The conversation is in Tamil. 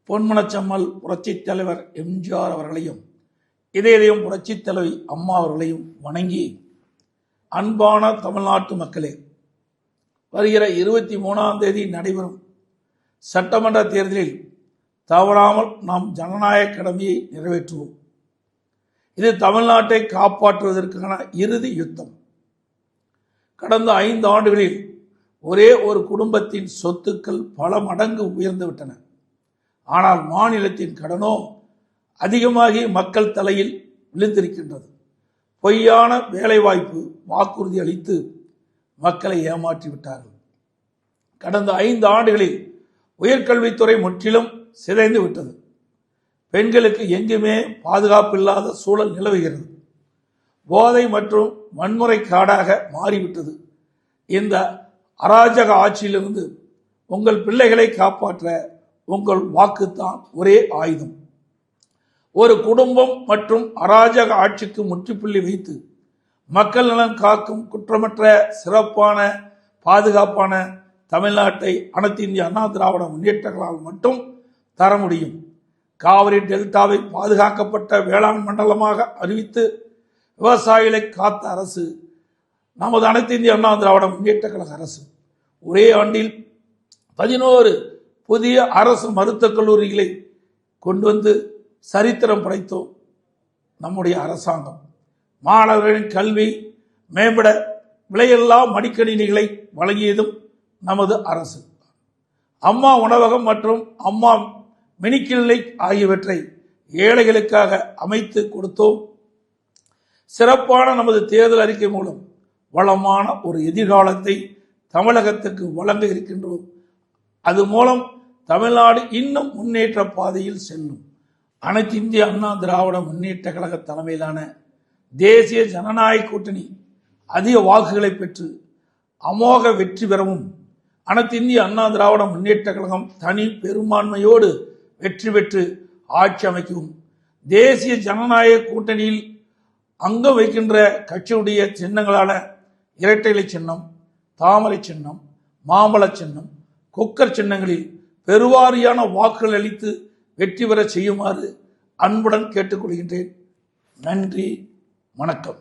பொன்மனச்செம்மல் புரட்சித் தலைவர் எம்ஜிஆர் அவர்களையும் இதயம் புரட்சித் தலைவி அம்மா அவர்களையும் வணங்கி, அன்பான தமிழ்நாட்டு மக்களே, வருகிற 23ஆம் தேதி நடைபெறும் சட்டமன்ற தேர்தலில் தவறாமல் நாம் ஜனநாயக கடமையை நிறைவேற்றுவோம். இது தமிழ்நாட்டை காப்பாற்றுவதற்கான இறுதி யுத்தம். கடந்த 5 ஆண்டுகளில் ஒரே ஒரு குடும்பத்தின் சொத்துக்கள் பல மடங்கு உயர்ந்துவிட்டன. ஆனால் மாநிலத்தின் கடனோ அதிகமாகி மக்கள் தலையில் விழுந்திருக்கின்றது. பொய்யான வேலைவாய்ப்பு வாக்குறுதி அளித்து மக்களை ஏமாற்றிவிட்டார்கள். கடந்த 5 ஆண்டுகளில் உயர்கல்வித்துறை முற்றிலும் சிதைந்து விட்டது. பெண்களுக்கு எங்குமே பாதுகாப்பு இல்லாத சூழல் நிலவுகிறது. போதை மற்றும் வன்முறை காடாக மாறிவிட்டது. இந்த அராஜக ஆட்சியிலிருந்து உங்கள் பிள்ளைகளை காப்பாற்ற உங்கள் வாக்குத்தான் ஒரே ஆயுதம். ஒரு குடும்பம் மற்றும் அராஜக ஆட்சிக்கு முற்றுப்புள்ளி வைத்து மக்கள் நலன் காக்கும் குற்றமற்ற சிறப்பான பாதுகாப்பான தமிழ்நாட்டை அனைத்து இந்திய அண்ணா திராவிட முன்னேற்றங்களால் மட்டும் தர முடியும். காவிரி டெல்டாவை பாதுகாக்கப்பட்ட வேளாண் மண்டலமாக அறிவித்து விவசாயிகளை காத்த அரசு நமது அனைத்து இந்திய அண்ணா திராவிட முன்னேற்ற கழக அரசு. ஒரே ஆண்டில் 11 புதிய அரசு மருத்துவக் கல்லூரிகளை கொண்டு வந்து சரித்திரம் படைத்தோம் நம்முடைய அரசாங்கம். மாணவர்களின் கல்வி மேம்பட விலையில்லா மடிக்கணினிகளை வழங்கியதும் நமது அரசு. அம்மா உணவகம் மற்றும் அம்மா மினிக்கிளினிக் ஆகியவற்றை ஏழைகளுக்காக அமைத்து கொடுத்தோம். சிறப்பான நமது தேர்தல் அறிக்கை மூலம் வளமான ஒரு எதிர்காலத்தை தமிழகத்துக்கு வழங்க இருக்கின்றோம். அது மூலம் தமிழ்நாடு இன்னும் முன்னேற்ற பாதையில் செல்லும். அனைத்து இந்திய அண்ணா திராவிட முன்னேற்ற கழக தலைமையிலான தேசிய ஜனநாயக கூட்டணி அதிக வாக்குகளை பெற்று அமோக வெற்றி பெறவும், அனைத்து இந்திய அண்ணா திராவிட முன்னேற்ற கழகம் தனி பெரும்பான்மையோடு வெற்றி பெற்று ஆட்சி அமைக்கவும், தேசிய ஜனநாயக கூட்டணியில் அங்கம் வைக்கின்ற கட்சியுடைய சின்னங்களான இரட்டை இலை சின்னம், தாமரை சின்னம், மாம்பழ சின்னம், குக்கர் சின்னங்களில் பெருவாரியான வாக்குகள் அளித்து வெற்றி பெற செய்யுமாறு அன்புடன் கேட்டுக்கொள்கின்றேன். நன்றி, வணக்கம்.